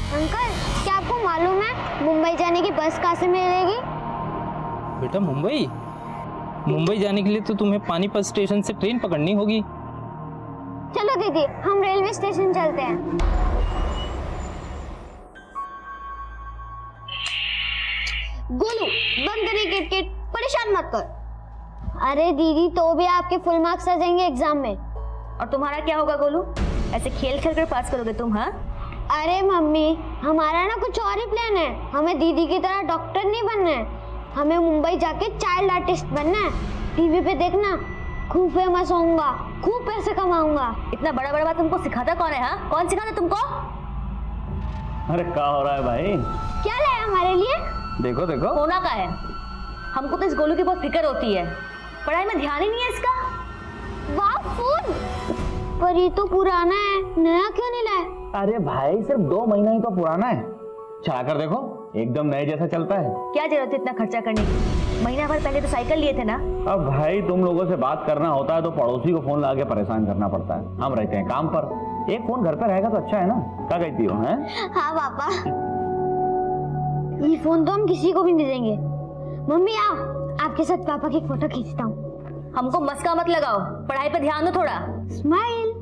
Uncle, क्या आपको मालूम है मुंबई जाने की बस कहाँ से मिलेगी? बेटा मुंबई जाने के लिए तो तुम्हें पानीपत स्टेशन से ट्रेन पकड़नी होगी। चलो दीदी, हम रेलवे स्टेशन चलते हैं। गोलू, बंद करिए किटकिट, परेशान मत कर। अरे दीदी, तो भी आपके फुल मार्क्स आ जाएंगे एग्जाम में। और तुम्हारा क्या होगा गोलू? ऐसे खेल खेल कर पास करोगे तुम? हाँ, अरे मम्मी, हमारा ना कुछ और ही प्लान है। हमें दीदी की तरह डॉक्टर नहीं बनना है, हमें मुंबई जाके चाइल्ड आर्टिस्ट बनना है। टीवी पे देखना, खूब फेमस होऊंगा, खूब पैसे कमाऊंगा। इतना बड़ा बड़ा बात तुमको सिखाता कौन है? हाँ, कौन सिखाता तुमको? अरे क्या हो रहा है भाई? क्या लाया हमारे लिए? देखो देखो, होना का है। हमको तो इस गोलू की बहुत फिक्र होती है, पढ़ाई में ध्यान ही नहीं है इसका। वाह फोन, पर ये तो पुराना है, नया क्यों नहीं लाए? अरे भाई सिर्फ 2 महीना ही तो पुराना है, चला कर देखो एकदम नए जैसा चलता है। क्या जरूरत है इतना खर्चा करने की? महीना भर पहले तो साइकिल लिए थे ना। अब भाई तुम लोगों से बात करना होता है तो पड़ोसी को फोन लगा के परेशान करना पड़ता है। हम रहते हैं काम पर, एक फोन घर पर रहेगा तो अच्छा है ना। क्या कहती हो? हैं? हाँ पापा, ये फोन तो हम किसी को भी नहीं देंगे। मम्मी आओ, आपके साथ पापा की फोटो खींचता हूँ। हमको मस्का मत लगाओ, पढ़ाई पे ध्यान दो थोड़ा। स्माइल।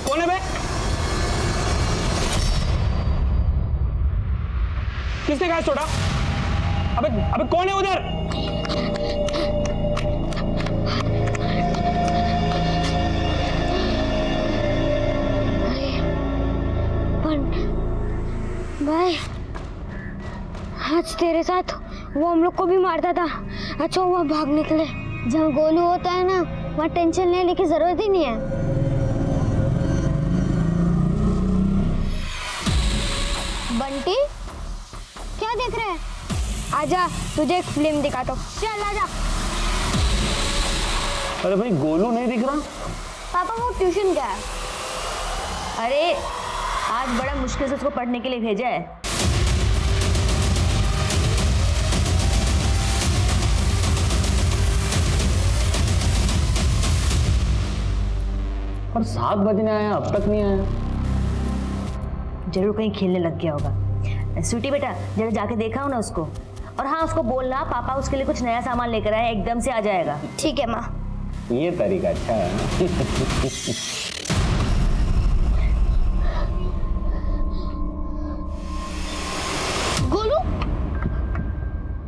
कौन है बे? किसने कहा छोड़ा? अबे कौन है उधर? भाई, आज तेरे साथ वो हम लोग को भी मारता था। अच्छा हुआ भाग निकले। जहाँ गोलू होता है ना, वहाँ टेंशन लेने की जरूरत ही नहीं है। बंटी, क्या देख रहे हैं? आजा, तुझे एक फिल्म दिखाता हूँ। चल आजा। अरे भाई गोलू नहीं दिख रहा। पापा वो ट्यूशन गया है। अरे आज बड़ा मुश्किल से उसको पढ़ने के लिए भेजा है। और 7 बजने आया, अब तक नहीं आया। जरूर कहीं खेलने लग गया होगा। स्वीटी बेटा, जरा जाके देखा हो ना उसको। और हाँ, उसको बोलना पापा उसके लिए कुछ नया सामान लेकर आए, एकदम से आ जाएगा। ठीक है माँ। ये तरीका अच्छा है। गोलू,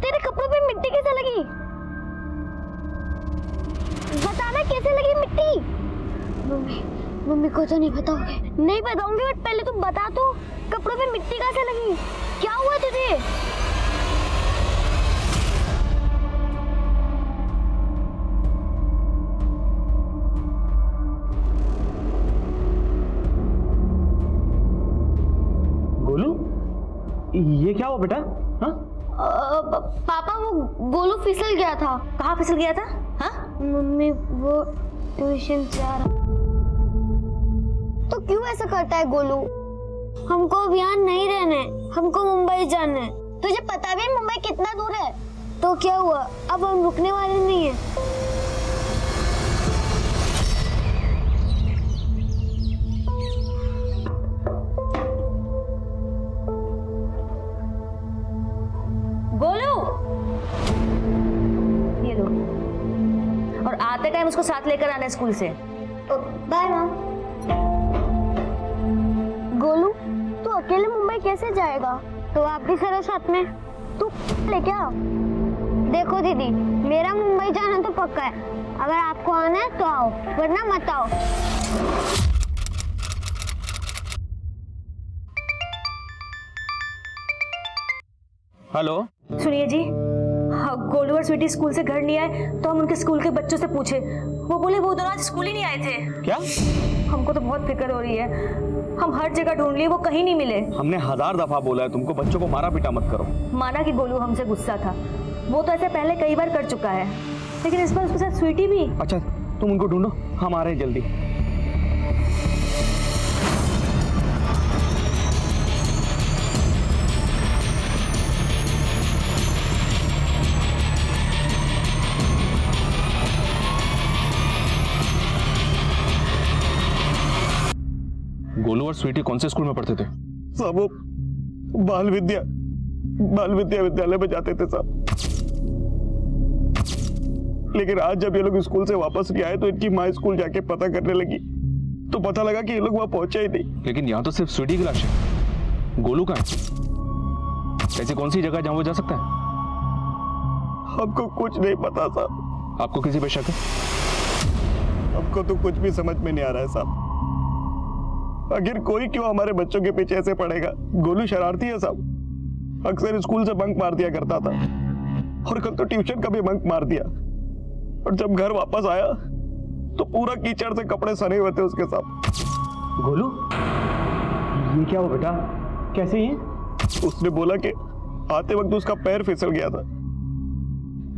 तेरे कपड़ों पे मिट्टी कैसे लगी? बताना कैसे लगी मिट्टी? मम्मी को तो नहीं बताओगे? नहीं बताऊंगी, बट पहले तुम बता तो, कपड़ों पे मिट्टी कैसे लगी? क्या हुआ तुझे? गोलू, ये क्या हुआ बेटा? हाँ? पापा, वो गोलू फिसल गया था। कहाँ फिसल गया था? हाँ, मम्मी, वो ट्यूशन से आ रहा। तो क्यों ऐसा करता है गोलू? हमको अब यहाँ नहीं रहना है, हमको मुंबई जाना है। तुझे पता भी है मुंबई कितना दूर है? तो क्या हुआ, अब हम रुकने वाले नहीं हैं। गोलू, ये लो। और आते टाइम उसको साथ लेकर आना स्कूल से। Bye mom. गोलू, तू अकेले मुंबई कैसे जाएगा? तो आप भी चलो साथ में। तू लेके आओ। देखो दीदी, मेरा मुंबई जाना तो पक्का है। अगर आपको आना है तो आओ, वरना मत आओ। हेलो, सुनिए जी, हाँ, गोलू और स्वीटी स्कूल से घर नहीं आए तो हम उनके स्कूल के बच्चों से पूछे, वो बोले वो दोनों आज स्कूल ही नहीं आए थे। क्या? हमको तो बहुत फिक्र हो रही है, हम हर जगह ढूंढ लिए, वो कहीं नहीं मिले। हमने 1000 दफा बोला है तुमको बच्चों को मारा पीटा मत करो। माना कि गोलू हमसे गुस्सा था, वो तो ऐसे पहले कई बार कर चुका है, लेकिन इस बार उसके साथ स्वीटी भी। अच्छा तुम उनको ढूंढो, हम आ रहे हैं जल्दी। गोलू और स्वीटी कौन से स्कूल में पढ़ते थे? साहब वो बाल विद्या विद्यालय में जाते थे साहब। लेकिन आज जब ये लोग स्कूल से वापस नहीं आए तो इनकी माँ स्कूल जाके पता करने लगी तो पता लगा कि ये लोग वहां पहुंचे ही नहीं। लेकिन यहाँ तो सिर्फ स्वीटी की लाश है, गोलू का है। ऐसी कौन सी जगह जहां वो जा सकता है? हमको कुछ नहीं पता साहब। आपको किसी पे शक है? हमको तो कुछ भी समझ में नहीं आ रहा है साहब। आखिर कोई क्यों हमारे बच्चों के पीछे ऐसे पड़ेगा? गोलू शरारती है साहब, अक्सर स्कूल से बंक मार दिया करता था और कल तो ट्यूशन का भी बंक मार दिया। और जब घर वापस आया तो पूरा कीचड़ से कपड़े सने हुए थे उसके साथ। गोलू, ये क्या हुआ बेटा? कैसे ये? उसने बोला कि आते वक्त उसका पैर फिसल गया था,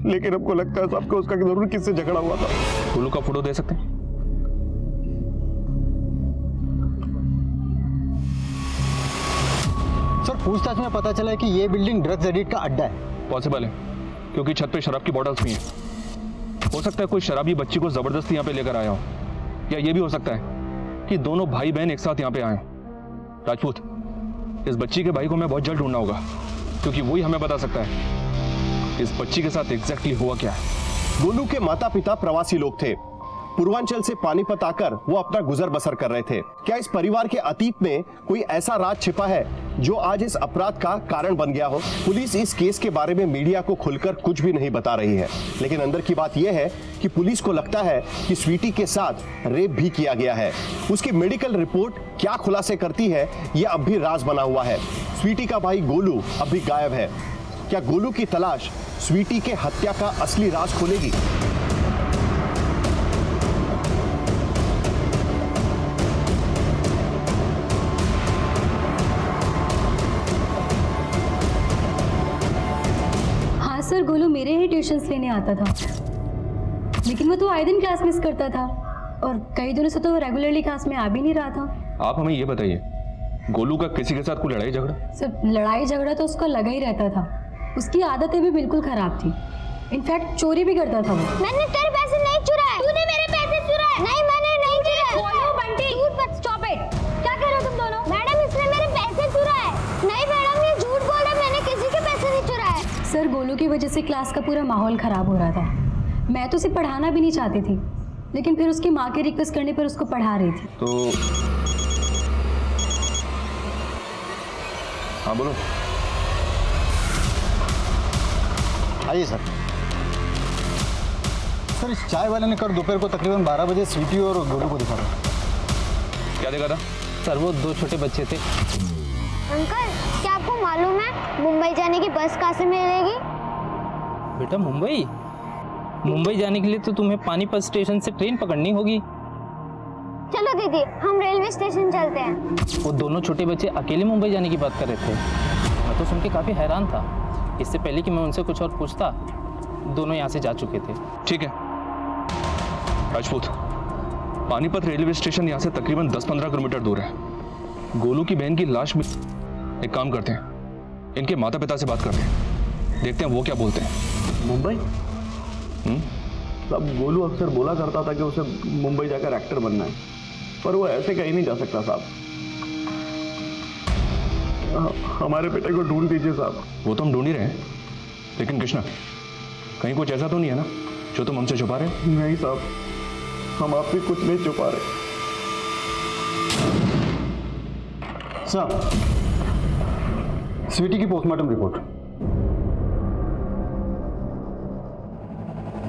लेकिन हमको लगता है सबको उसका जरूर किससे झगड़ा हुआ था। गोलू का फोटो दे सकते हैं? सर पूछताछ में पता चला है कि ये बिल्डिंग ड्रग्स एडिक्ट का अड्डा है। पॉसिबल है, क्योंकि छत पे शराब की बॉटल्स भी हैं। हो सकता है कोई शराबी बच्ची को जबरदस्ती यहाँ पे लेकर आया हो, या ये भी हो सकता है कि दोनों भाई बहन एक साथ यहाँ पे आए। राजपूत, इस बच्ची के भाई को मैं बहुत जल्द ढूंढना होगा, क्योंकि वही हमें बता सकता है इस बच्ची के साथ एग्जैक्टली हुआ क्या है। गोलू के माता पिता प्रवासी लोग थे। पूर्वांचल से पानीपत आकर वो अपना गुजर बसर कर रहे थे। क्या इस परिवार के अतीत में कोई ऐसा राज छिपा है जो आज इस अपराध का कारण बन गया हो? पुलिस इस केस के बारे में मीडिया को खुलकर कुछ भी नहीं बता रही है, लेकिन अंदर की बात यह है कि पुलिस को लगता है कि स्वीटी के साथ रेप भी किया गया है। उसकी मेडिकल रिपोर्ट क्या खुलासे करती है, यह अब भी राज बना हुआ है। स्वीटी का भाई गोलू अब भी गायब है। क्या गोलू की तलाश स्वीटी के हत्या का असली राज खोलेगी? सर गोलू मेरे ही ट्यूशन्स लेने आता था, लेकिन वो तो आए दिन क्लास मिस करता था और कई दिनों से तो रेगुलरली क्लास में आ भी नहीं रहा था। आप हमें ये बताइए, गोलू का किसी के साथ कोई लड़ाई झगड़ा? सर लड़ाई झगड़ा तो उसका लगा ही रहता था। उसकी आदतें भी बिल्कुल खराब थी, इनफैक्ट चोरी भी करता था वो। मैंने तेरे पैसे नहीं चुराए। तूने मेरे पैसे चुराए। नहीं मैंने नहीं चुराए। गोलू बंटी झूठ मत, स्टॉप इट। क्या कर रहे हो तुम दोनों? मैडम इसने मेरे पैसे चुराए। नहीं मैडम ये झूठ बोल रहा है, मैंने किसी के पैसे नहीं चुराए। सर गोलू की वजह से क्लास का पूरा माहौल खराब हो रहा था। मैं तो उसे पढ़ाना भी नहीं चाहती थी, लेकिन फिर उसकी माँ के रिक्वेस्ट करने पर उसको पढ़ा रही थी। तो हाँ बोलो। आइए सर। सर इस चाय वाले ने कल दोपहर को तकरीबन 12 बजे स्वीटी और गोलू को दिखा था। क्या देखा था? सर वो दो छोटे बच्चे थे। अंकल क्या आपको मालूम है मुंबई जाने की बस कहाँ से मिलेगी? बेटा मुंबई जाने के लिए तो तुम्हें पानीपत स्टेशन से ट्रेन पकड़नी होगी। चलो दीदी हम रेलवे स्टेशन चलते हैं। वो दोनों छोटे बच्चे अकेले मुंबई जाने की बात कर रहे थे। मैं तो सुन के काफ़ी हैरान था। इससे पहले कि मैं उनसे कुछ और पूछता, दोनों यहाँ से जा चुके थे। ठीक है राजपूत, पानीपत रेलवे स्टेशन यहाँ से तकरीबन 10-15 किलोमीटर दूर है। गोलू की बहन की लाश में एक काम करते हैं, इनके माता पिता से बात करते हैं, देखते हैं वो क्या बोलते हैं। मुंबई? अब गोलू अक्सर बोला करता था कि उसे मुंबई जाकर एक्टर बनना है, पर वो ऐसे कहीं नहीं जा सकता साहब। हमारे बेटे को ढूंढ दीजिए साहब। वो तो हम ढूंढ ही रहे हैं, लेकिन कृष्णा कहीं कुछ ऐसा तो नहीं है ना जो तुम हमसे छुपा रहे हो? नहीं साहब, हम आपसे कुछ नहीं छुपा रहे। सर स्वीटी की पोस्टमार्टम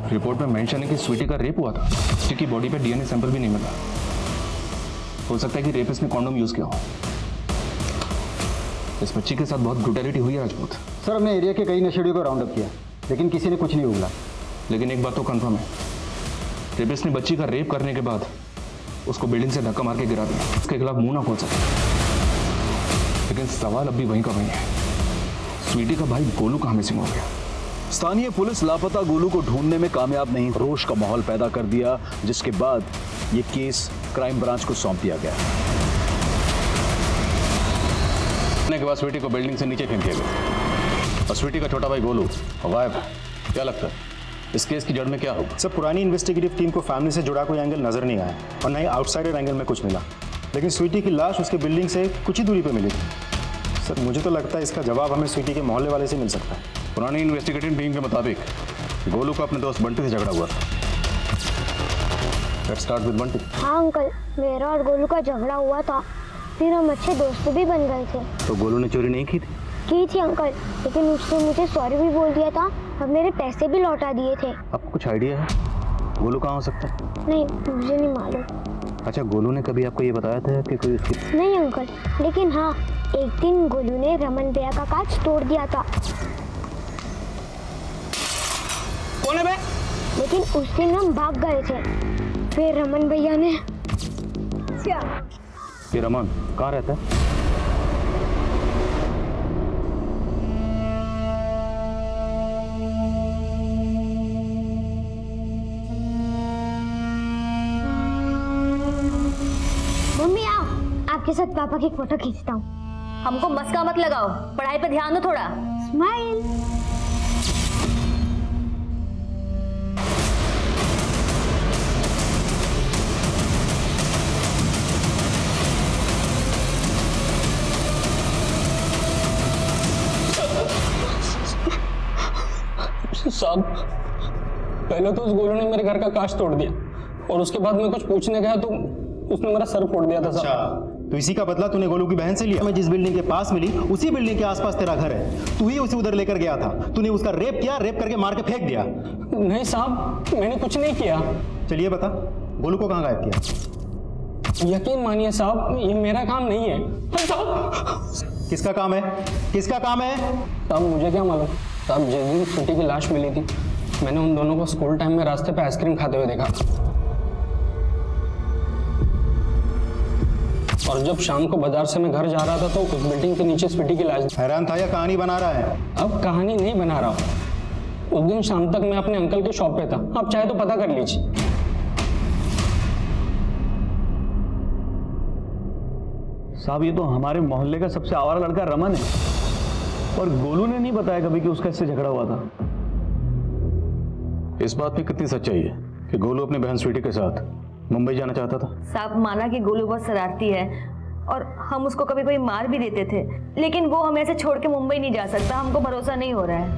रिपोर्ट में मेंशन है कि स्वीटी का रेप हुआ था, क्योंकि बॉडी पे डीएनए सैंपल भी नहीं मिला। हो सकता है कि रेपिस्ट ने कॉन्डोम यूज किया हो। इस बच्ची के साथ बहुत ब्रूटैलिटी हुई है राजपूत। सर हमने एरिया के कई नशेड़ियों को राउंड अप किया, लेकिन किसी ने कुछ नहीं उगला। लेकिन एक बात तो कंफर्म है, रेपिस्ट ने बच्ची का रेप करने के बाद उसको बिल्डिंग से धक्का मार के गिरा दिया। उसके खिलाफ मुंह ना खोल सके। लेकिन सवाल अब भी वहीं का वहीं है, स्वीटी का भाई गोलू कहाँ मिसिंग हो गया? स्थानीय पुलिस लापता गोलू को ढूंढने में कामयाब नहीं। रोष का माहौल पैदा कर दिया, जिसके बाद ये केस क्राइम ब्रांच को सौंप दिया गया। के बाद स्वीटी को बिल्डिंग से नीचे फेंक दिया गया और स्वीटी का छोटा भाई गोलू गायब है। क्या लगता है इस केस की जड़ में क्या होगा? सर पुरानी इन्वेस्टिगेटिव टीम को फैमिली से जुड़ा कोई एंगल नजर नहीं आया और न ही आउटसाइडर एंगल में कुछ मिला। लेकिन स्वीटी की लाश उसके बिल्डिंग से कुछ ही दूरी पे मिली थी। सर मुझे तो लगता है इसका जवाब हमें स्वीटी के मोहल्ले वाले से मिल सकता है। पुरानी इन्वेस्टिगेटिव टीम के मुताबिक गोलू का अपने दोस्त बंटी से झगड़ा हुआ था। Let's start with Bunty. हाँ अंकल, मेरा और गोलू का झगड़ा हुआ था, फिर हम अच्छे दोस्त भी बन गए थे। तो गोलू ने चोरी नहीं की थी? की थी अंकल, लेकिन उसने मुझे सॉरी भी बोल दिया था और मेरे पैसे भी लौटा दिए थे। आपको कुछ आइडिया है गोलू कहाँ हो सकता है? नहीं, मुझे नहीं मालूम। अच्छा, गोलू ने कभी आपको ये बताया था कि कोई उसकी? नहीं अंकल, लेकिन हाँ, एक दिन गोलू ने रमन भैया का कांच तोड़ दिया था। कौन है बे? लेकिन उस दिन हम भाग गए थे, फिर रमन भैया ने। ये रमन कहाँ रहता है? मम्मी आओ, आपके साथ पापा की फोटो खींचता हूँ। हमको मस्का मत लगाओ, पढ़ाई पे ध्यान दो थोड़ा। स्माइल। साहब, पहले तो उस गोलू ने मेरे घर का कांच तोड़ दिया और उसके बाद मैं कुछ पूछने गया तो उसने मेरा सर फोड़ दिया था साहब। तो इसी का बदला तूने गोलू की बहन से लिया? मैं जिस बिल्डिंग के पास मिली उसी बिल्डिंग के आसपास तेरा घर है, तू ही उसे उधर लेकर गया था। तूने उसका रेप किया, रेप करके मार के फेंक दिया। नहीं साहब, मैंने कुछ नहीं किया। चलिए बता, गोलू को कहाँ गायब किया? यकीन मानिए साहब, ये मेरा काम नहीं है। साहब, किसका काम है? किसका काम है? साहब मुझे क्या मालूम। साहब, जिस दिन स्वीटी की लाश मिली थी, मैंने उन दोनों को स्कूल टाइम में रास्ते पे आइसक्रीम खाते हुए देखा, और जब शाम को बाजार से मैं घर जा रहा था तो उस बिल्डिंग के नीचे स्वीटी की लाश। हैरान था या कहानी बना रहा है? अब कहानी नहीं बना रहा हूँ। उस दिन शाम तक मैं अपने अंकल के शॉप पे था, आप चाहे तो पता कर लीजिए। साहब, ये तो हमारे मोहल्ले का सबसे आवारा लड़का रमन है, और गोलू ने नहीं बताया कभी कि उसका इससे झगड़ा हुआ था। इस बात में कितनी सच्चाई है कि गोलू अपनी बहन स्वीटी के साथ मुंबई जाना चाहता था? साहब, माना कि गोलू बहुत शरारती है और हम उसको कभी कभी मार भी देते थे, लेकिन वो हमें ऐसे छोड़ के मुंबई नहीं जा सकता। हमको भरोसा नहीं हो रहा है।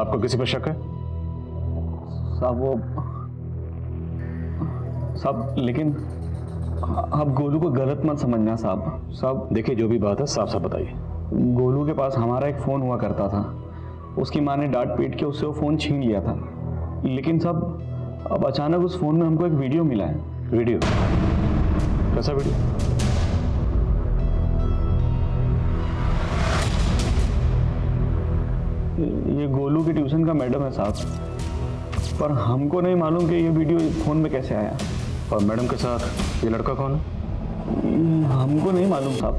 आपको किसी पर शक है? साहब लेकिन आप गोलू को गलत मत समझना साहब। देखिए, जो भी बात है साफ साफ बताइए। गोलू के पास हमारा एक फ़ोन हुआ करता था, उसकी माँ ने डांट पीट के उससे वो फ़ोन छीन लिया था। लेकिन साहब, अब अचानक उस फ़ोन में हमको एक वीडियो मिला है। वीडियो? कैसा वीडियो? ये गोलू की ट्यूशन का मैडम है साहब, पर हमको नहीं मालूम कि ये वीडियो फ़ोन में कैसे आया। और मैडम के साथ ये लड़का कौन है? हमको नहीं मालूम साहब।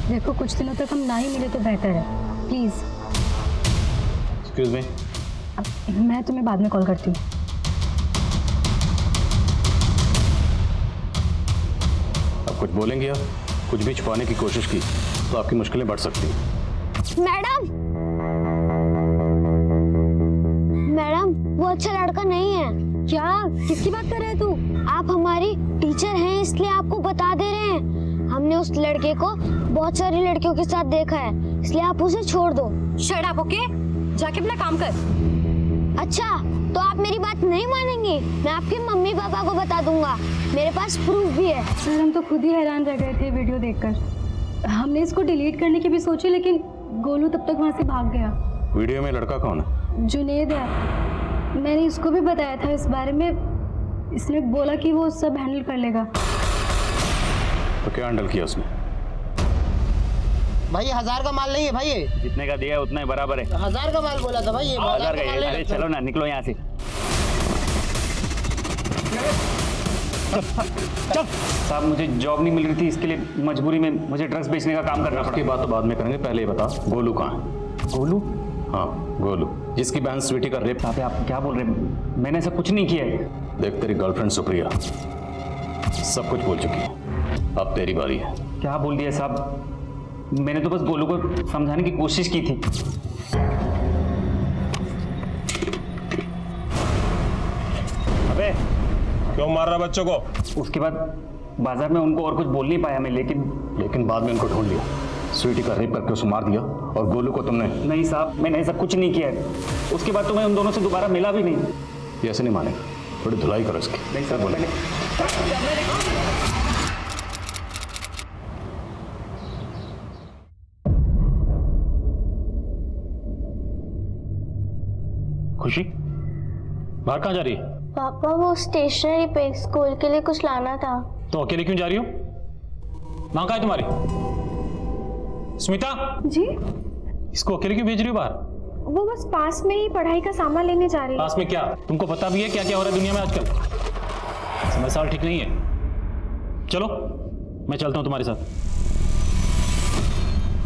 देखो, कुछ दिनों तक हम ना ही मिले तो बेहतर है, प्लीज़। Excuse me. मैं तुम्हें बाद में कॉल करती हूँ। अब कुछ बोलेंगे आप? कुछ भी छुपाने की कोशिश की तो आपकी मुश्किलें बढ़ सकती हैं। मैडम, वो अच्छा लड़का नहीं है। क्या? किसकी बात कर रहे है तू? आप हमारी टीचर हैं, इसलिए आपको बता दे रहे हैं। हमने उस लड़के को बहुत सारी लड़कियों के साथ देखा है, इसलिए आप उसे छोड़ दो। Shut up, okay? जाके अपना काम कर। अच्छा, तो आप मेरी बात नहीं मानेंगे? मैं आपके मम्मी पापा को बता दूंगा, मेरे पास प्रूफ भी है। सर, हम तो खुद ही हैरान रह गए थे वीडियो देखकर। हमने इसको डिलीट करने की भी सोची, लेकिन गोलू तब तक वहाँ से भाग गया। वीडियो में लड़का कौन है? जुनेद है। मैंने इसको भी बताया था इस बारे में, इसने बोला कि वो सब हैंडल कर लेगा। तो क्या हैंडल किया उसने? भाई 1000 का माल नहीं है भाई, ये जितने का दिया उतना ही बराबर है। 1000 का माल बोला था भाई, ये 1000 का माल नहीं अरे लगता। चलो ना, निकलो यहाँ से। चल साहब, मुझे जॉब नहीं मिल रही थी, इसके लिए मजबूरी में मुझे ड्रग्स बेचने का काम करना पड़ा। उसकी बात तो बाद में करेंगे, पहले ये बता गोलू कहाँ है? गोलू? हाँ, गोलू, जिसकी बहन स्वीटी का रेप। आप क्या बोल रहे हैं? मैंने ऐसा कुछ नहीं किया है। देख, तेरी गर्लफ्रेंड सुप्रिया सब कुछ बोल चुकी है, अब तेरी बारी है। क्या बोल दिया साहब? मैंने तो बस गोलू को समझाने की कोशिश की थी। अबे क्यों क्यों मार रहा बच्चों को? उसके बाद बाजार में उनको और कुछ बोल नहीं पाया मैं, लेकिन बाद में उनको ढूंढ लिया, स्वीटी का रेप करके उसे मार दिया, और गोलू को तुमने? नहीं साहब, मैंने ऐसा कुछ नहीं किया है। उसके बाद तो मैं उन दोनों से दोबारा मिला भी नहीं। ये ऐसे नहीं मानेगा, थोड़ी धुलाई करो इसकी। नहीं सर, बोले खुशी बाहर कहाँ जा रही है? पापा वो स्टेशनरी पे स्कूल के लिए कुछ लाना था। तो अकेले क्यों जा रही हो? माँ कहाँ है तुम्हारी? स्मिता जी? इसको अकेले क्यों भेज रही हो बाहर? वो बस पास में ही पढ़ाई का सामान लेने जा रही है। पास में क्या? तुमको पता भी है क्या क्या हो रहा है दुनिया में आजकल? समय साल ठीक नहीं है। चलो मैं चलता हूँ तुम्हारे साथ।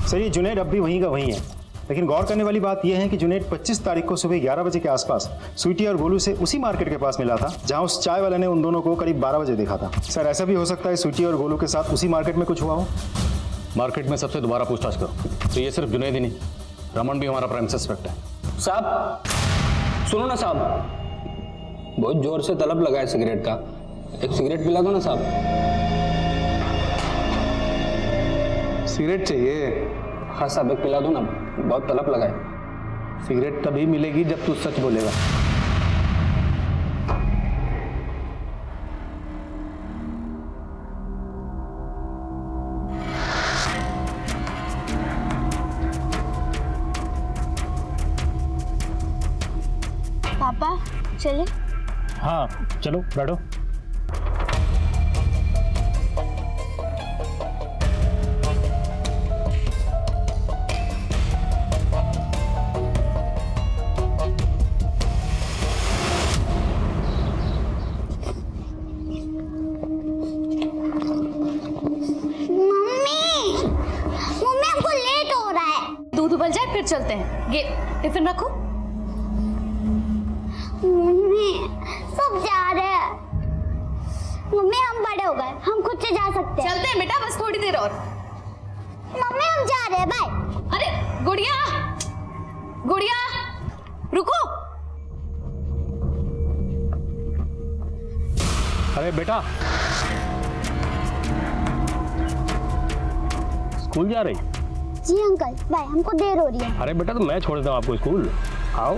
सर ये जुनैद अब भी वहीं का वहीं है, लेकिन गौर करने वाली बात यह है कि जुनैद 25 तारीख को सुबह 11 बजे के आसपास स्वीटी और गोलू से उसी मार्केट के पास मिला था जहां उस चाय वाले ने उन दोनों को करीब 12 बजे देखा था। सर ऐसा भी हो सकता है स्वीटी और गोलू के साथ उसी मार्केट में कुछ हुआ हो। मार्केट में सबसे दोबारा पूछताछ करो। तो ये सिर्फ जुनैद ही नहीं, रमन भी हमारा प्राइम सस्पेक्ट है। साहब सुनो ना साहब, बहुत जोर से तलब लगा है सिगरेट का, एक सिगरेट पिला दो ना साहब। सिगरेट चाहिए? हाँ साहब एक पिला दो ना, बहुत तलब लगा है। सिगरेट तभी मिलेगी जब तू सच बोलेगा। पापा चले? हाँ चलो बैठो। फिर चलते हैं। ये टिफिन रखो। मम्मी सब जा रहे हैं। मम्मी हम बड़े हो गए, हम खुद से जा सकते हैं। चलते हैं बेटा, बस थोड़ी देर और। मम्मी हम जा रहे हैं, बाय। अरे गुड़िया, गुड़िया रुको। अरे बेटा स्कूल जा रही? जी अंकल बाय, हमको देर हो रही है। अरे बेटा तो मैं छोड़ देता हूँ आपको स्कूल, आओ।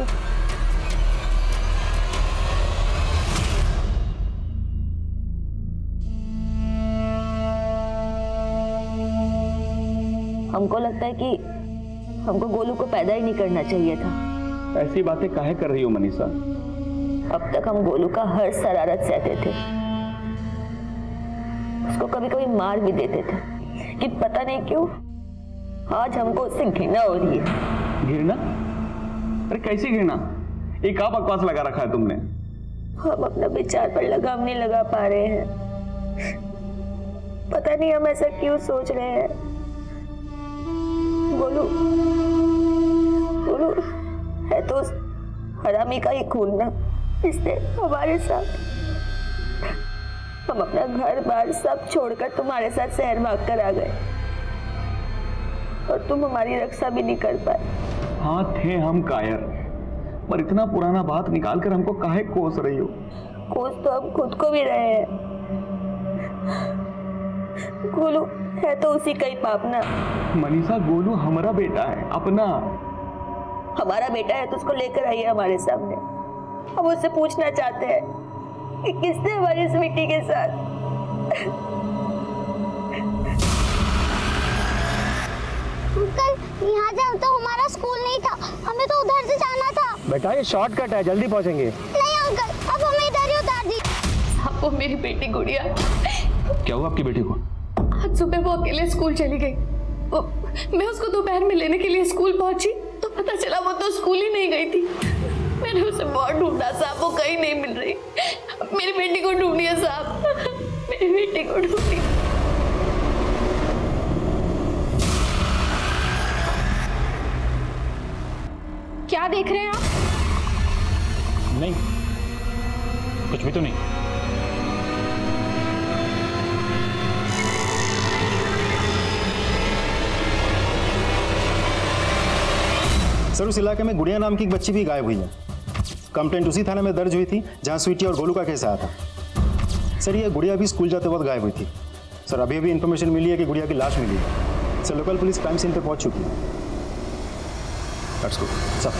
हमको लगता है कि हमको गोलू को पैदा ही नहीं करना चाहिए था। ऐसी बातें काहे कर रही हो मनीषा? अब तक हम गोलू का हर शरारत सहते थे, उसको कभी कभी मार भी देते थे, कि पता नहीं क्यों आज हमको उससे घृणा हो रही है। घृणा? अरे कैसी घृणा? ये क्या बकवास लगा रखा है तुमने? हम अपना विचार पर लगाम नहीं लगा पा रहे हैं। पता नहीं हम ऐसा क्यों सोच रहे हैं। गोलू गोलू है तो उस हरामी का ही खून ना, इसलिए हमारे साथ हम अपना घर बार सब छोड़कर तुम्हारे साथ शहर भाग कर आ गए, और तुम हमारी रक्षा भी नहीं कर पाए। हाँ थे हम कायर, पर इतना पुराना बात निकाल कर हमको काहे कोस रही हो? कोस तो हम खुद को भी रहे हैं। गोलू है तो उसी का ही पाप ना। मनीषा गोलू हमारा बेटा है, अपना। हमारा बेटा है तो उसको लेकर आइए हमारे सामने। हम उससे पूछना चाहते हैं कि किसने हमारी स्वीटी के साथ। अंकल यहाँ जाना तो हमारा स्कूल नहीं था, हमें तो उधर से जाना था। बेटा ये शॉर्टकट है, जल्दी पहुंचेंगे। नहीं अंकल, अब हमें इधर ही उतार दी। आपको मेरी बेटी गुड़िया, क्या हुआ आपकी बेटी को? आज सुबह वो अकेले स्कूल चली गई। मैं उसको दोपहर में लेने के लिए स्कूल पहुंची तो पता चला वो तो स्कूल ही नहीं गई थी। मैंने उसे बहुत ढूंढा साहब, वो कहीं नहीं मिल रही। मेरी बेटी को ढूंढिए साहब, मेरी बेटी को ढूंढिए। क्या देख रहे हैं आप? नहीं कुछ भी तो नहीं। सर उस इलाके में गुड़िया नाम की एक बच्ची भी गायब हुई है। कंप्लेंट उसी थाने में दर्ज हुई थी जहां स्वीटी और गोलू का केस आया था। सर ये गुड़िया भी स्कूल जाते वक्त गायब हुई थी। सर अभी अभी इन्फॉर्मेशन मिली है कि गुड़िया की लाश मिली है। Sir local police crime scene पे पहुंच चुकी है। Let's go. सर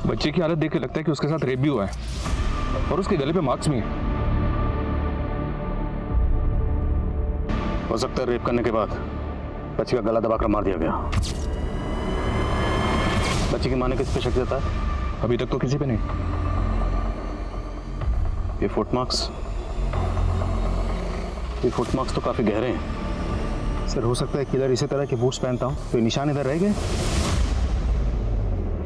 बच्चे की हालत देख के लगता है कि उसके साथ रेप भी हुआ है और उसके गले पे मार्क्स भी हैं। हो सकता है रेप करने के बाद बच्ची का गला दबाकर मार दिया गया। बच्ची की मां ने किस पे शक जताया? अभी तक तो किसी पे नहीं। ये फुटमार्क्स तो काफी गहरे हैं। सर हो सकता है किलर इसी तरह के बूट्स पहनता हूं तो ये निशान इधर रह गए।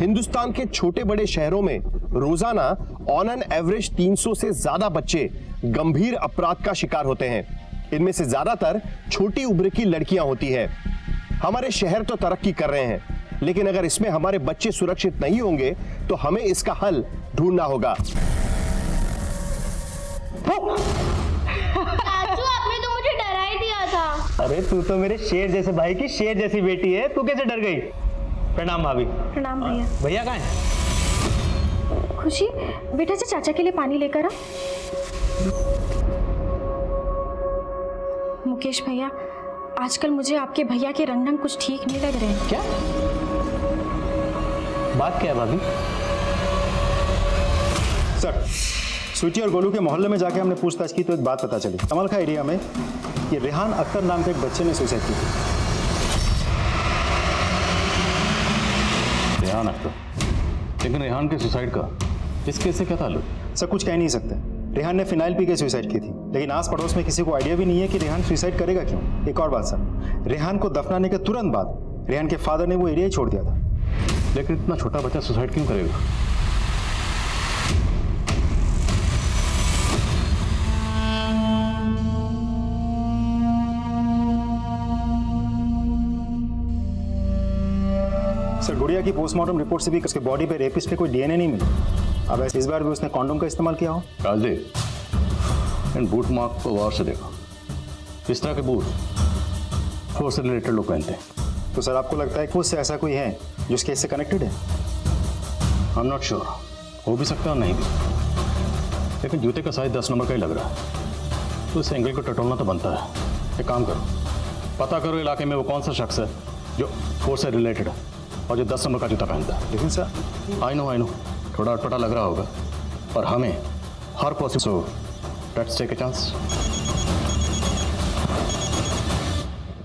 हिंदुस्तान के छोटे बड़े शहरों में रोजाना ऑन एन एवरेज 300 से ज्यादा बच्चे गंभीर अपराध का शिकार होते हैं। इनमें से ज्यादातर छोटी उम्र की लड़कियां होती है। हमारे शहर तो तरक्की कर रहे हैं, लेकिन अगर इसमें हमारे बच्चे सुरक्षित नहीं होंगे तो हमें इसका हल ढूंढना होगा। चाचू आपने तो मुझे डरा ही दिया था। अरे तू तो मेरे शेर जैसे भाई की शेर जैसी बेटी है, तू कैसे डर गई? प्रणाम भाभी। प्रणाम भैया। भैया कहाँ हैं? खुशी बेटा से चाचा के लिए पानी लेकर आ। मुकेश भैया, आजकल मुझे आपके भैया के रंग कुछ ठीक नहीं लग रहे हैं। क्या बात क्या है भाभी? सर स्वीटी और गोलू के मोहल्ले में जाके हमने पूछताछ की तो एक बात पता चली। कमल का एरिया में ये रेहान अख्तर नाम के एक बच्चे ने सुसाइड की थी। रेहान अख्तर? लेकिन रेहान के सुसाइड का इस केस से क्या ताल्लुक? सर कुछ कह नहीं सकते। रेहान ने फिनाइल पी के सुसाइड की थी, लेकिन आस पड़ोस में किसी को आइडिया भी नहीं है कि रेहान सुसाइड करेगा क्यों। एक और बात सर, रेहान को दफनाने के तुरंत बाद रेहान के फादर ने वो एरिया ही छोड़ दिया था। लेकिन इतना छोटा बच्चा सुसाइड क्यों करेगा? सर गुड़िया की पोस्टमार्टम रिपोर्ट से भी उसके बॉडी पे रेपिस्ट पे कोई डीएनए नहीं मिला। अब इस बार भी उसने कॉन्डोम का इस्तेमाल किया हो। राजदेव, इन बूट मार्क को गौर से देखो। इस तरह के बूट फोर्स से रिलेटेड लोग पहनते हैं। तो सर आपको लगता है कि उससे ऐसा कोई है जो इस केस से कनेक्टेड है? आई एम नॉट श्योर, हो भी सकता है और नहीं भी। लेकिन जूते का साइज 10 नंबर का ही लग रहा है, तो इस एंगल को टटोलना तो बनता है। एक काम करो, पता करो इलाके में वो कौन सा शख्स है जो फोर्स से रिलेटेड है और जो 10 नंबर का जूता पहनता है। लेकिन सर आई नो थोड़ा अटपटा लग रहा होगा, पर हमें हर possible, so let's take a chance.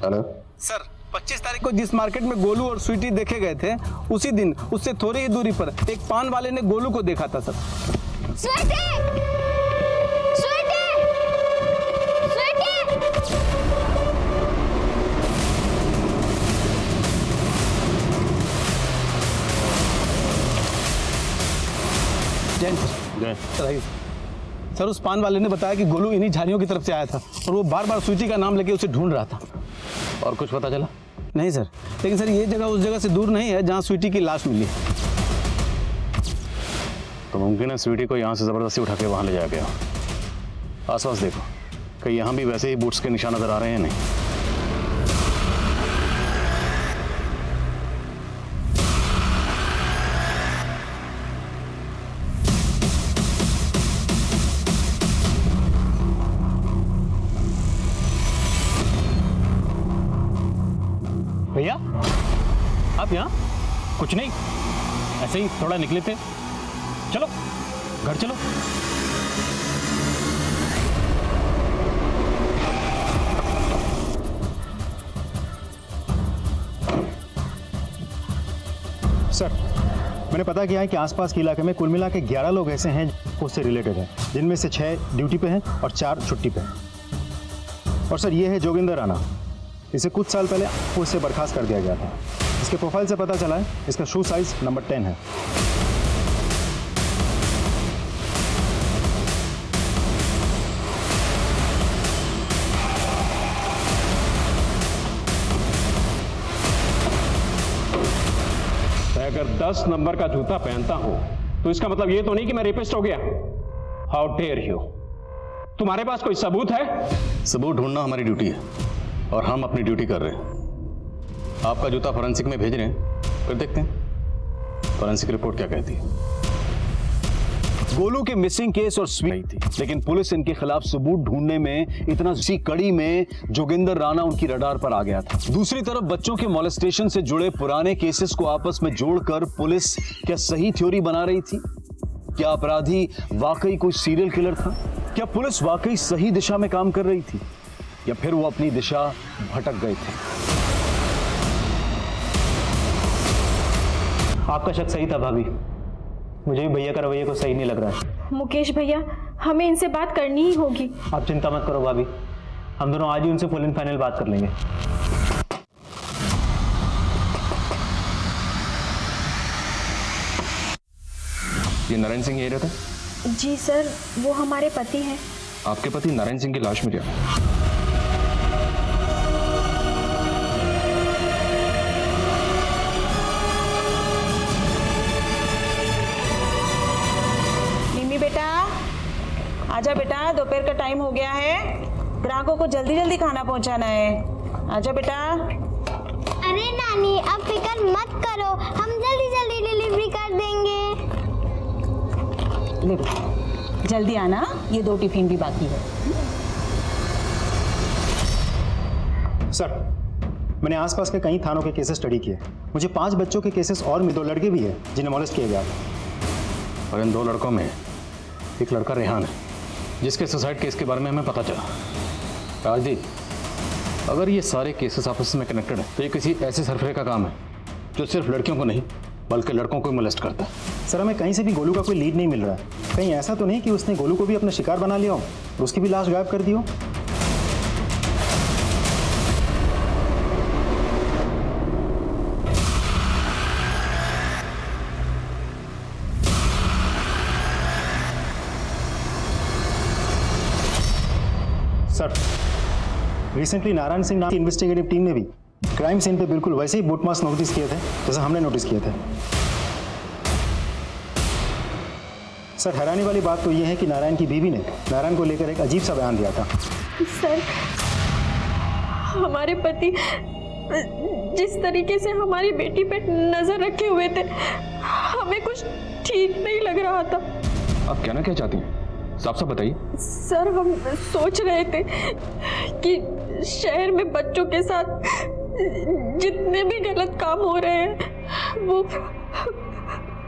Hello sir 25 तारीख को जिस मार्केट में गोलू और स्वीटी देखे गए थे, उसी दिन उससे थोड़ी ही दूरी पर एक पान वाले ने गोलू को देखा था सर। स्वीटी! स्वीटी! स्वीटी! जय सर, उस पान वाले ने बताया कि गोलू इन्हीं झाड़ियों की तरफ से आया था और वो बार बार स्वीटी का नाम लेके उसे ढूंढ रहा था। और कुछ पता चला? नहीं सर, लेकिन सर ये जगह उस जगह से दूर नहीं है जहाँ स्वीटी की लाश मिली। तो मुमकिन है स्वीटी को यहाँ से ज़बरदस्ती उठा के वहाँ ले जाया गया। आसपास देखो, कहीं यहाँ भी वैसे ही बूट्स के निशान नजर आ रहे हैं? नहीं। भैया आप यहाँ? कुछ नहीं, ऐसे ही थोड़ा निकले थे। चलो घर चलो। सर मैंने पता किया है कि आसपास के इलाके में कुल मिला के 11 लोग ऐसे हैं उससे रिलेटेड हैं, जिनमें से 6 ड्यूटी पे हैं और 4 छुट्टी पे हैं। और सर ये है जोगिंदर राणा, इसे कुछ साल पहले पुलिस से बर्खास्त कर दिया गया था। इसके प्रोफाइल से पता चला है इसका शू साइज नंबर 10 है। अगर 10 नंबर का जूता पहनता हूं तो इसका मतलब ये तो नहीं कि मैं रेपिस्ट हो गया। How dare you! तुम्हारे पास कोई सबूत है? सबूत ढूंढना हमारी ड्यूटी है, और हम अपनी ड्यूटी कर रहे हैं। आपका जूता फॉरेंसिक में भेज रहे हैं, फिर देखते हैं फॉरेंसिक रिपोर्ट क्या कहती है। गोलू के मिसिंग केस और स्वीट थी, लेकिन पुलिस इनके खिलाफ सबूत ढूंढने में इतना सी कड़ी में जोगिंदर राणा उनकी रडार पर आ गया था। दूसरी तरफ बच्चों के मोलेस्टेशन से जुड़े पुराने केसेस को आपस में जोड़कर पुलिस क्या सही थ्योरी बना रही थी? क्या अपराधी वाकई कोई सीरियल किलर था? क्या पुलिस वाकई सही दिशा में काम कर रही थी, या फिर वो अपनी दिशा भटक गए थे? आपका शक सही था भाभी, मुझे भी भैया का रवैया को सही नहीं लग रहा है। मुकेश भैया, हमें इनसे बात करनी ही होगी। आप चिंता मत करो भाभी, हम दोनों आज ही उनसे फुल एंड फाइनल बात कर लेंगे। ये नारायण सिंह यही रहता है? जी सर, वो हमारे पति हैं। आपके पति नारायण सिंह की लाश मिली? निम्मी बेटा, आजा बेटा, दोपहर का टाइम हो गया है, ग्राहकों को जल्दी जल्दी खाना पहुंचाना है। आजा बेटा। अरे नानी, आप फिक्र मत करो, हम जल्दी जल्दी डिलीवरी कर देंगे। ले बेटा, जल्दी आना, ये 2 टिफिन भी बाकी है। सर, मैंने आसपास के कई थानों के केसेस स्टडी किए। मुझे 5 बच्चों के केसेस और में 2 लड़के भी हैं जिन्हें मोलेस्ट किया गया था। और इन 2 लड़कों में एक लड़का रेहान है, जिसके सुसाइड केस के बारे में हमें पता चला। राजदीप, अगर ये सारे केसेस आपस में कनेक्टेड हैं तो ये किसी ऐसे सरफरे का काम है जो सिर्फ लड़कियों को नहीं बल्कि लड़कों को मोलेस्ट करता है। सर, हमें कहीं से भी गोलू का कोई लीड नहीं मिल रहा है। कहीं ऐसा तो नहीं कि उसने गोलू को भी अपना शिकार बना लिया हो और उसकी भी लाश गायब कर दी हो? सर, रिसेंटली नारायण सिंह नाम की इन्वेस्टिगेटिव टीम ने भी क्राइम सीन पे बिल्कुल वैसे ही बूटमार्क्स नोटिस किए थे जैसे हमने नोटिस किए थे। सर, हैरानी वाली बात तो यह है कि नारायण की बीवी ने नारायण को लेकर एक अजीब सा बयान दिया था। सर, हमारे पति जिस तरीके से हमारी बेटी पे नजर रखे हुए थे, हमें कुछ ठीक नहीं लग रहा था। आप कहना क्या चाहती हैं? साफ साफ बताइए। सर, हम सोच रहे थे कि शहर में बच्चों के साथ जितने भी गलत काम हो रहे हैं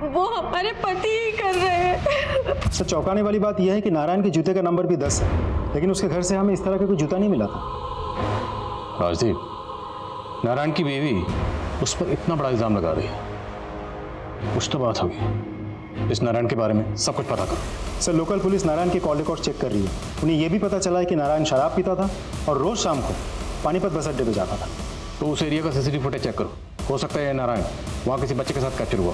वो हमारे पति ही कर रहे हैं। सर, चौंकाने वाली बात यह है कि नारायण के जूते का नंबर भी 10 है, लेकिन उसके घर से हमें इस तरह का कोई जूता नहीं मिला था। राजदीप, नारायण की बीवी उस पर इतना बड़ा इल्जाम लगा रही है, कुछ तो बात होगी। इस नारायण के बारे में सब कुछ पता करो। सर, लोकल पुलिस नारायण के कॉल रिकॉर्ड चेक कर रही है। उन्हें यह भी पता चला है कि नारायण शराब पीता था और रोज शाम को पानीपत बस अड्डे पर जाता था। तो उस एरिया का सीसीटीवी फुटेज चेक करो, हो सकता है ये नारायण वहाँ किसी बच्चे के साथ कैप्चर हुआ।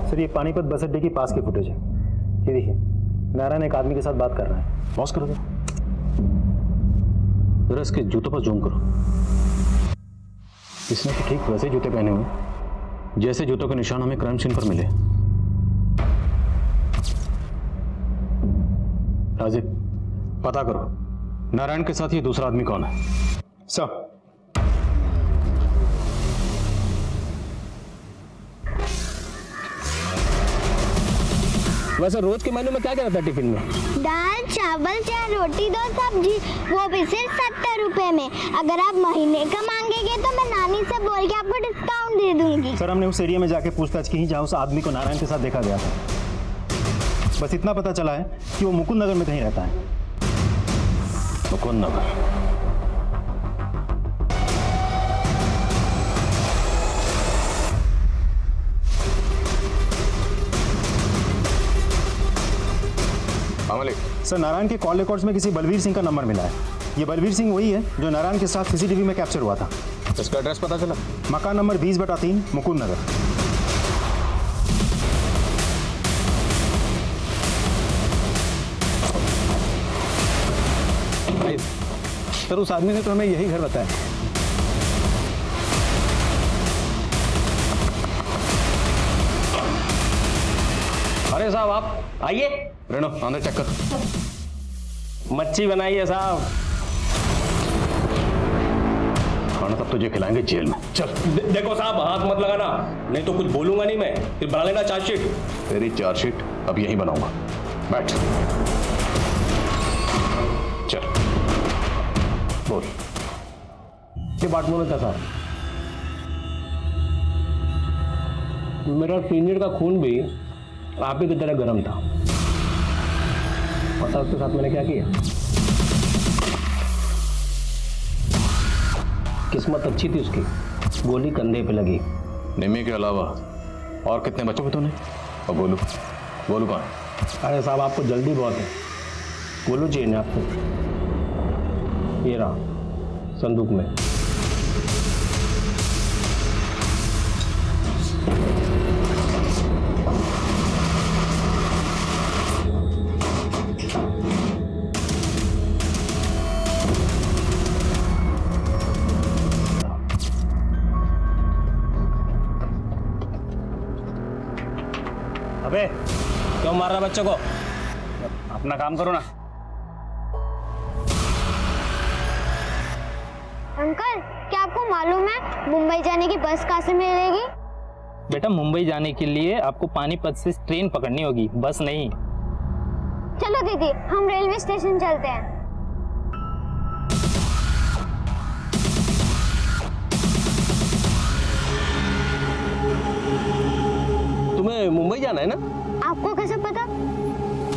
सर, ये पानीपत बस अड्डे की पास की फुटेज है। ये देखिए, नारायण एक आदमी के साथ बात कर रहा है। पॉज करो जरा, इसके जूतों पर जूम करो। इसने तो ठीक वैसे जूते पहने हुए जैसे जूतों के निशान हमें क्राइम सीन पर मिले। राजीव, पता करो नारायण के साथ ये दूसरा आदमी कौन है। सर, वैसे रोज के मेनू में क्या क्या रहता है टिफिन में? दाल, चावल, चाहे रोटी, 2 सब्जी, वो भी सिर्फ 70 रुपए में। अगर आप महीने का मांगेंगे तो मैं नानी से बोल के आपको डिस्काउंट दे दूंगी। सर, हमने उस एरिया में जाके पूछताछ की जहाँ उस आदमी को नारायण के साथ देखा गया था। बस इतना पता चला है कि वो मुकुंद नगर में कहीं रहता है। मुकुंद नगर? सर, नारायण के कॉल रिकॉर्ड्स में किसी बलवीर सिंह का नंबर मिला है। ये बलवीर सिंह वही है जो नारायण के साथ सीसीटीवी में कैप्चर हुआ था। इसका एड्रेस पता चला? मकान नंबर 20/3, मुकुंद नगर। सर उस आदमी ने तो हमें यही घर बताया। अरे साहब आप आइए। रेनो अंदर चेक कर। मच्छी बनाइए साहब। खाना तब तुझे खिलाएंगे जेल में। चल। देखो साहब हाथ मत लगाना, नहीं तो कुछ बोलूंगा नहीं मैं, फिर बना लेना चार्जशीट। तेरी चार्जशीट अब यहीं बनाऊंगा। बैठ। चल बोल। डिपार्टमेंट में था साहब, मेरा सीनियर का खून भी आप ही की तरह गर्म था। पता उसके साथ मैंने क्या किया? किस्मत अच्छी थी उसकी, गोली कंधे पे लगी। निम्मी के अलावा और कितने बच्चों को तूने? और गोलू कहाँ? अरे साहब आपको जल्दी बहुत है, गोलू चाहिए ना आपको? ये रहा संदूक में। अबे क्यों मार रहा बच्चों को? अपना काम करो ना। अंकल क्या आपको मालूम है मुंबई जाने की बस कहाँ से मिलेगी? बेटा मुंबई जाने के लिए आपको पानीपत से ट्रेन पकड़नी होगी, बस नहीं। चलो दीदी हम रेलवे स्टेशन चलते हैं। तुम्हें मुंबई जाना है ना? आपको कैसे पता?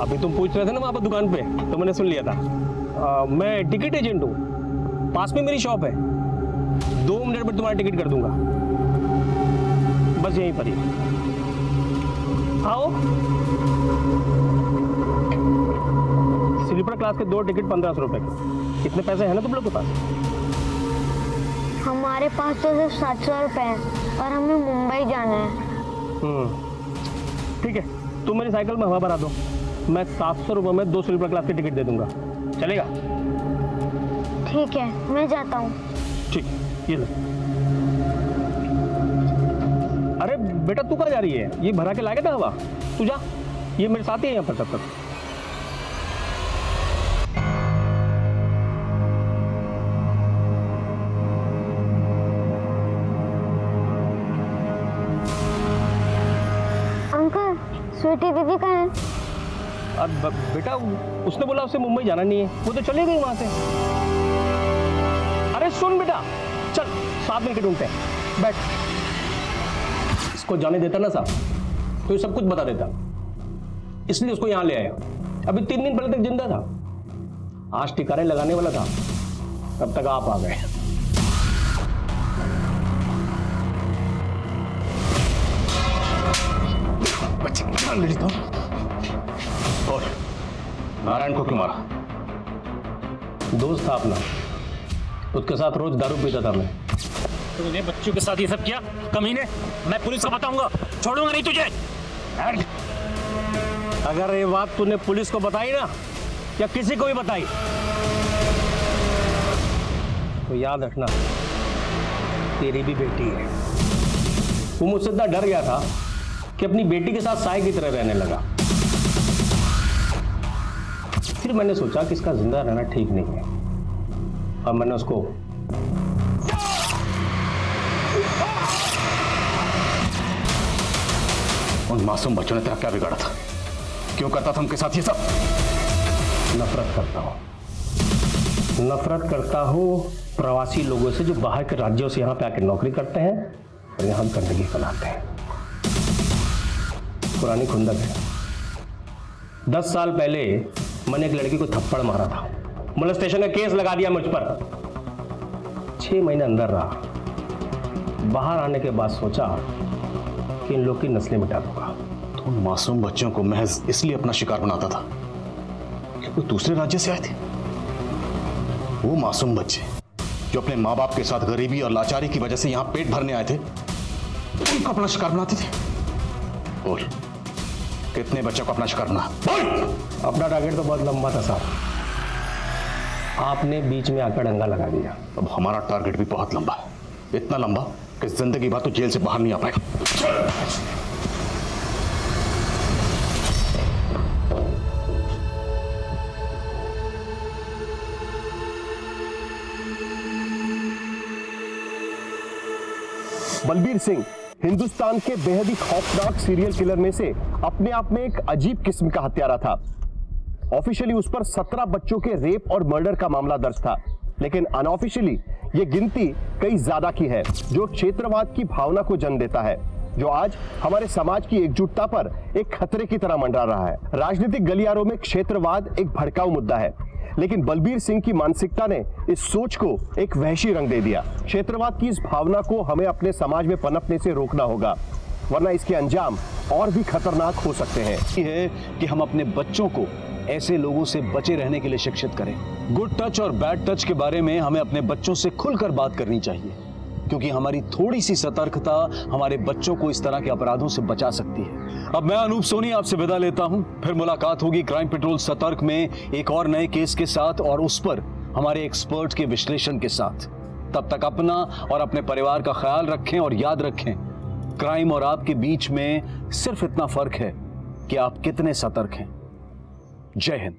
अभी तुम पूछ रहे थे ना वहां पर दुकान पे, तो मैंने सुन लिया था। मैं टिकट एजेंट हूँ, पास में मेरी शॉप है। 2 मिनट में तुम्हारा टिकट कर दूंगा, बस यहीं पर ही आओ। स्लीपर क्लास के 2 टिकट 1500 रुपए के। कितने पैसे हैं ना तुम लोग के पास? हमारे पास तो सिर्फ 700 रुपए हैं और हमें मुंबई जाना है। ठीक है, तुम मेरी साइकिल में हवा भरा दो, मैं 700 रुपए में 2 स्लीपर क्लास के टिकट दे दूंगा, चलेगा? ठीक है मैं जाता हूँ। ठीक, ये लो। अरे बेटा तू कहाँ जा रही है? ये भरा के लाएगा था हवा, तू जा, ये मेरे साथ ही है यहाँ पर तब तक। अंकल स्वीटी दीदी कहाँ है? अब बेटा उसने बोला उसे मुंबई जाना नहीं है, वो तो चली गई वहां से। अरे सुन बेटा, चल साथ में ढूंढते हैं, बैठ। इसको जाने देता ना साहब तो ये सब कुछ बता देता, इसलिए उसको यहां ले आया। अभी 3 दिन पहले तक जिंदा था, आज टिकारे लगाने वाला था, तब तक आप आ गए। और नारायण को क्यों मारा? दोस्त था अपना, उसके साथ रोज दारू पीता था मैं। तूने बच्चों के साथ ये सब किया कमीने? मैं पुलिस को बताऊंगा, छोड़ूंगा नहीं तुझे। अगर ये बात तूने पुलिस को बताई ना या किसी को भी बताई तो याद रखना तेरी भी बेटी है। वो मुझसे इतना डर गया था कि अपनी बेटी के साथ साय की तरह रहने लगा। फिर मैंने सोचा कि इसका जिंदा रहना ठीक नहीं है, अब मैंने उसको उन मासूम बच्चों ने तेरा क्या बिगाड़ा था? क्यों करता था उनके साथ ये सब? नफरत करता हूं, नफरत करता हूं प्रवासी लोगों से जो बाहर के राज्यों से यहाँ पे आकर नौकरी करते हैं और यहाँ गंदगी फैलाते हैं। पुरानी खुंदक है, 10 साल पहले मैंने एक लड़की को थप्पड़ मारा था, मोलेस्टेशन का केस लगा दिया मुझ पर। 6 महीने अंदर रहा, बाहर आने के बाद सोचा कि इन लोग की नस्लें मिटा दूंगा। तो उन मासूम बच्चों को महज इसलिए अपना शिकार बनाता था कि कोई दूसरे राज्य से आए थे? वो मासूम बच्चे जो अपने माँ बाप के साथ गरीबी और लाचारी की वजह से यहाँ पेट भरने आए थे, उनको अपना शिकार बनाते थे। बोल, कितने बच्चों को अपना शिकार बना? बोल! अपना टारगेट तो बहुत लंबा था साहब, आपने बीच में आकर डंगा लगा दिया। अब हमारा टारगेट भी बहुत लंबा है, इतना लंबा कि जिंदगी भर तो जेल से बाहर नहीं आ पाएगा। बलबीर सिंह हिंदुस्तान के बेहद ही खौफनाक सीरियल किलर में से अपने आप में एक अजीब किस्म का हत्यारा था। ऑफिशियली उस पर 17 बच्चों के रेप और मर्डर का मामला दर्ज था, लेकिन अनऑफिशियली ये गिनती कई ज्यादा की है, जो क्षेत्रवाद की भावना को जन्म देता है, जो आज हमारे समाज की एकजुटता पर एक खतरे की तरह मंडरा रहा है। राजनीतिक गलियारों में क्षेत्रवाद एक भड़काऊ मुद्दा है, लेकिन बलबीर सिंह की मानसिकता ने इस सोच को एक वहशी रंग दे दिया। क्षेत्रवाद की इस भावना को हमें अपने समाज में पनपने से रोकना होगा, वरना इसके अंजाम और भी खतरनाक हो सकते हैं। ये है कि हम अपने बच्चों को ऐसे लोगों से बचे रहने के लिए शिक्षित करें। गुड टच और बैड टच के बारे में हमें अपने बच्चों से खुलकर बात करनी चाहिए, क्योंकि हमारी थोड़ी सी सतर्कता हमारे बच्चों को इस तरह के अपराधों से बचा सकती है। अब मैं अनूप सोनी आपसे विदा लेता हूं, फिर मुलाकात होगी क्राइम पेट्रोल सतर्क में एक और नए केस के साथ और उस पर हमारे एक्सपर्ट के विश्लेषण के साथ। तब तक अपना और अपने परिवार का ख्याल रखें और याद रखें, क्राइम और आपके बीच में सिर्फ इतना फर्क है कि आप कितने सतर्क हैं। जय हिंद।